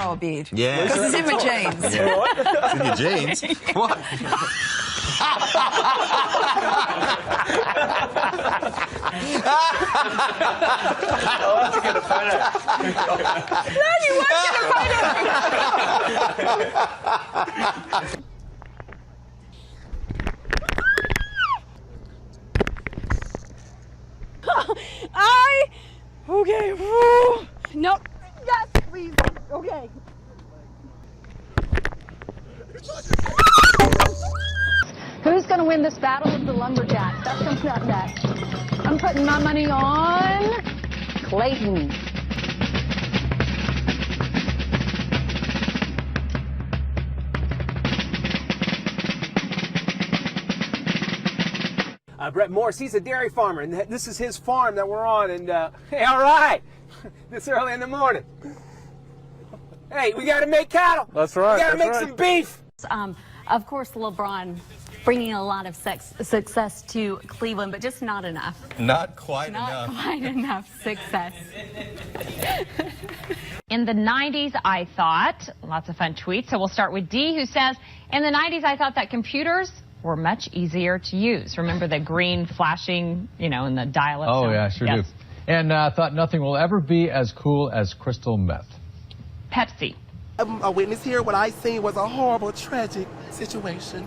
throw a bead. Yeah. Because it's in my jeans. Yeah. It's in your jeans? What? I want to get a photo. No, you won't get a photo. Okay. Woo. No. Yes, please. Okay. Who's going to win this battle of the lumberjacks? That's what's not next. I'm putting my money on Clayton. Brett Morse, he's a dairy farmer, and this is his farm that we're on, and hey, all right, this early in the morning. Hey, we got to make cattle. That's right. We got to make some beef. Of course, LeBron bringing a lot of success to Cleveland, but just not enough. Not quite enough. Not quite enough success. In the 90s, I thought, lots of fun tweets. So we'll start with D, who says, in the 90s, I thought that computers were much easier to use. Remember the green flashing, you know, in the dial-up? Oh, yeah, sure do. And thought nothing will ever be as cool as crystal meth. Pepsi. A witness here, what I seen was a horrible, tragic situation.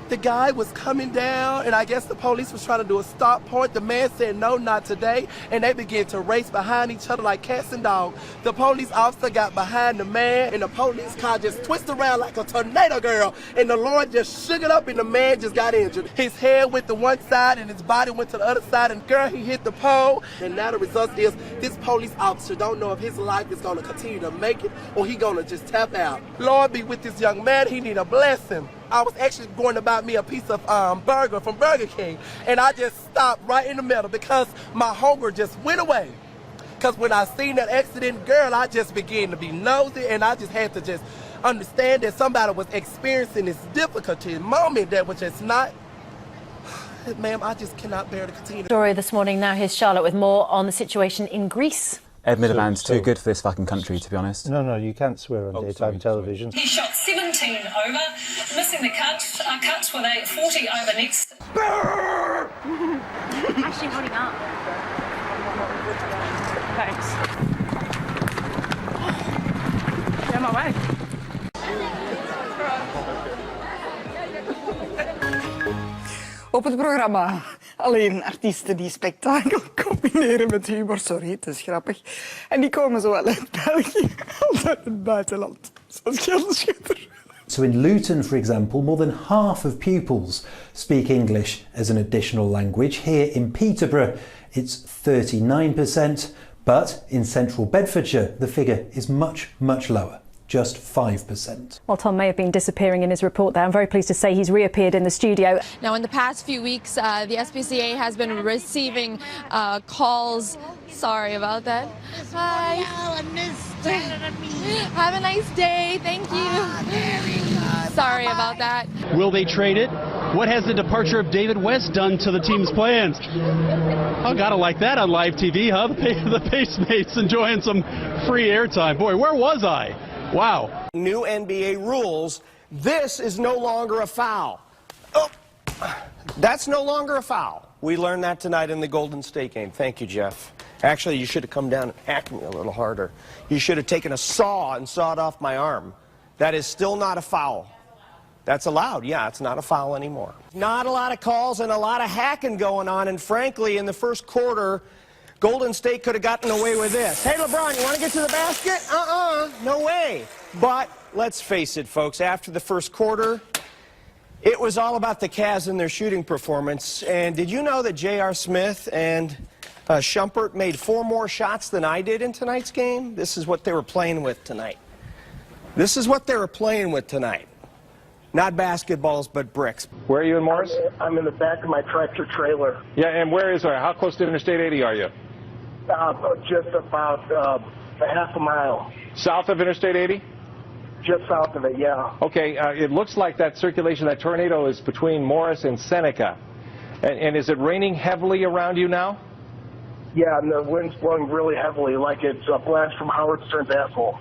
The guy was coming down, and I guess the police was trying to do a stop point. The man said, no, not today, and they began to race behind each other like cats and dogs. The police officer got behind the man, and the police car just twisted around like a tornado, girl, and the Lord just shook it up, and the man just got injured. His head went to one side, and his body went to the other side, and girl, he hit the pole. And now the result is this police officer don't know if his life is going to continue to make it, or he going to just tap out. Lord be with this young man. He need a blessing. I was actually going to buy me a piece of burger from Burger King, and I just stopped right in the middle because my hunger just went away. Because when I seen that accident, girl, I just began to be nosy, and I just had to just understand that somebody was experiencing this difficulty moment that was just not. Ma'am, I just cannot bear to continue. Story this morning. Now here's Charlotte with more on the situation in Greece. Ed Miliband's too good for this fucking country, to be honest. No, you can't swear on daytime television. He shot 17 over, missing the cuts with a 40 over next. Actually holding up. Thanks. Get my way. Op het programma alleen artiesten die spektakel combineren met humor. Sorry, het is grappig. En die komen zowel uit België als uit het buitenland. Zoals Gelderschutter. So in Luton, for example, more than half of pupils speak English as an additional language. Here in Peterborough, it's 39%, but in central Bedfordshire, the figure is much, much lower. Just 5%. Well, Tom may have been disappearing in his report there. I'm very pleased to say he's reappeared in the studio. Now, in the past few weeks, the SPCA has been receiving calls. Sorry about that. Hi. Have a nice day. Thank you. Sorry about that. Will they trade it? What has the departure of David West done to the team's plans? I gotta like that on live TV, huh? The Pacemates enjoying some free airtime. Boy, where was I? Wow. New NBA rules. This is no longer a foul. Oh, that's no longer a foul. We learned that tonight in the Golden State game. Thank you, Jeff. Actually, you should have come down and hacked me a little harder. You should have taken a saw and sawed off my arm. That is still not a foul. That's allowed. Yeah, it's not a foul anymore. Not a lot of calls and a lot of hacking going on. And frankly, in the first quarter, Golden State could have gotten away with this. Hey, LeBron, you want to get to the basket? No way. But let's face it, folks, after the first quarter, it was all about the Cavs and their shooting performance. And did you know that J.R. Smith and Shumpert made 4 more shots than I did in tonight's game? This is what they were playing with tonight. This is what they were playing with tonight. Not basketballs, but bricks. Where are you in Morris? I'm in the back of my tractor trailer. Yeah, and where is there? How close to Interstate 80 are you? Just about a half a mile. South of Interstate 80? Just south of it, yeah. Okay, it looks like that circulation, that tornado is between Morris and Seneca. And is it raining heavily around you now? Yeah, and the wind's blowing really heavily, like it's a blast from Howard Stern's asshole.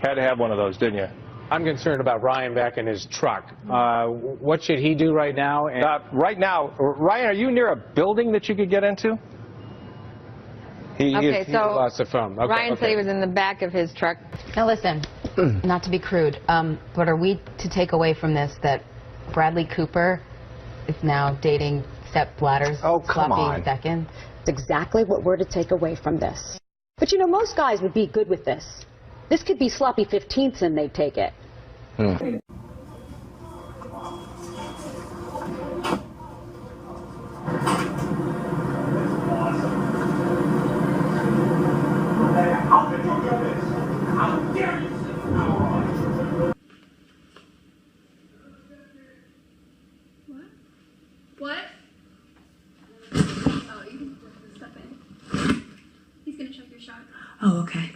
Had to have one of those, didn't you? I'm concerned about Ryan back in his truck. What should he do right now? Right now, Ryan, are you near a building that you could get into? He lost the phone. Okay, Ryan said he was in the back of his truck. Now listen, not to be crude, but are we to take away from this that Bradley Cooper is now dating Sepp Blatter's sloppy seconds? It's exactly what we're to take away from this. But you know, most guys would be good with this. This could be sloppy 15ths and they'd take it. What? Oh, you can just step in. He's gonna check your shot. Oh, okay.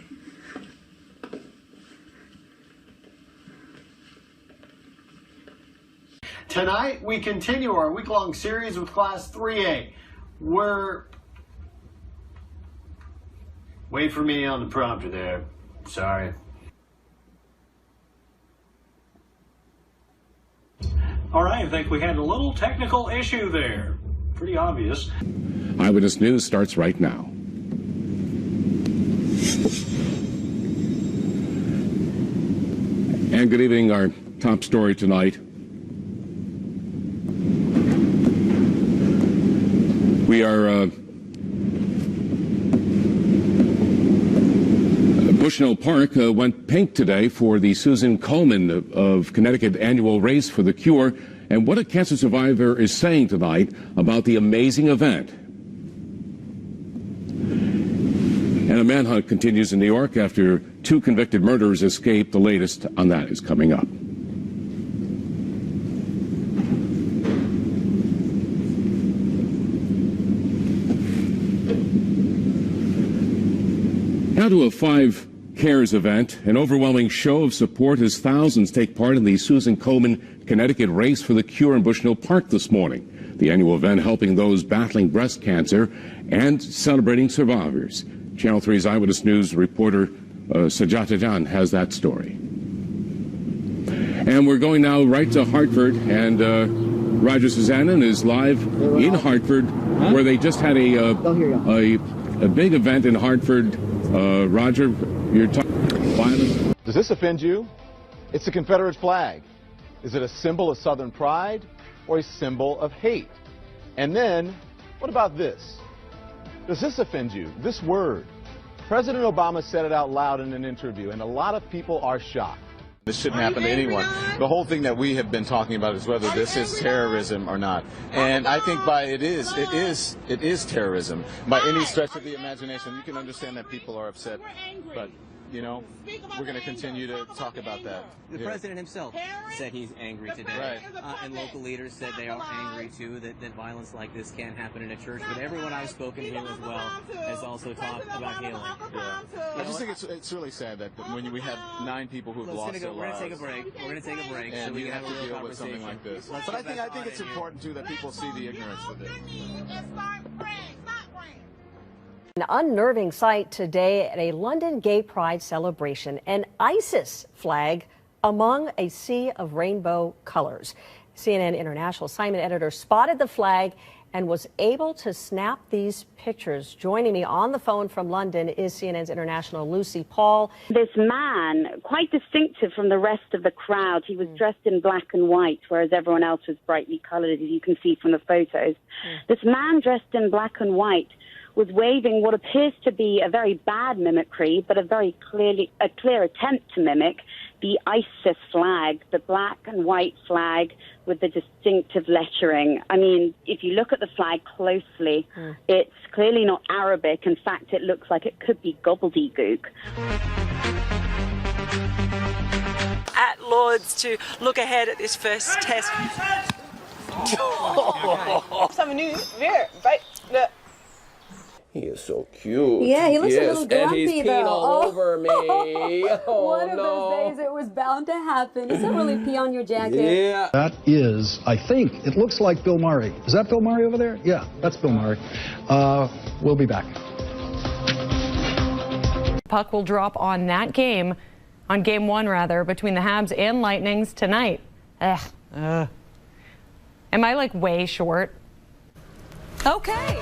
Tonight, we continue our week-long series with Class 3A. Wait for me on the prompter there. Sorry. All right, I think we had a little technical issue there. Pretty obvious. Eyewitness News starts right now. And good evening. Our top story tonight. We are Bushnell Park went pink today for the Susan Komen of Connecticut annual Race for the Cure, and what a cancer survivor is saying tonight about the amazing event. And a manhunt continues in New York after 2 convicted murderers escaped. The latest on that is coming up. Now to a 5 Cares event, an overwhelming show of support as thousands take part in the Susan Komen Connecticut Race for the Cure in Bushnell Park this morning. The annual event helping those battling breast cancer and celebrating survivors. Channel 3's Eyewitness News reporter Sajata Jan has that story. And we're going now right to Hartford, and Roger Susannon is live in Hartford, where they just had a big event in Hartford. Roger, you're talking violence. Does this offend you? It's the Confederate flag. Is it a symbol of Southern pride or a symbol of hate? And then, what about this? Does this offend you? This word. President Obama said it out loud in an interview, and a lot of people are shocked. This shouldn't happen to anyone. The whole thing that we have been talking about is whether this is terrorism or not. And I think it is terrorism. By any stretch of the imagination, you can understand that people are upset. But, you know, we're going to continue to talk about that. The president himself said he's angry today. Right. And local leaders said they are angry, too, that violence like this can't happen in a church. But everyone I've spoken to as well has also talked about healing. Yeah. I just think it's really sad that when we have 9 people who've lost their lives. We're going to take a break. We're going to take a break. And so we you can have to deal with something like this. But I think it's important, too, that people see the ignorance with it. An unnerving sight today at a London Gay Pride celebration, an ISIS flag among a sea of rainbow colors. CNN International assignment editor spotted the flag and was able to snap these pictures. Joining me on the phone from London is CNN's International Lucy Paul. This man, quite distinctive from the rest of the crowd, he was dressed in black and white, whereas everyone else was brightly colored, as you can see from the photos. This man dressed in black and white was waving what appears to be a very bad mimicry, but a clear attempt to mimic the ISIS flag, the black and white flag with the distinctive lettering. I mean, if you look at the flag closely, it's clearly not Arabic. In fact, it looks like it could be gobbledygook. At Lord's to look ahead at this first test. Something new, here, right? Look. He is so cute. Yeah, he looks a little grumpy, and he's peeing all over me. One of those days it was bound to happen. Is that really pee on your jacket? Yeah. That is, I think, it looks like Bill Murray. Is that Bill Murray over there? Yeah, that's Bill Murray. We'll be back. Puck will drop on that game on game one, between the Habs and Lightnings tonight. Am I like way short? Okay.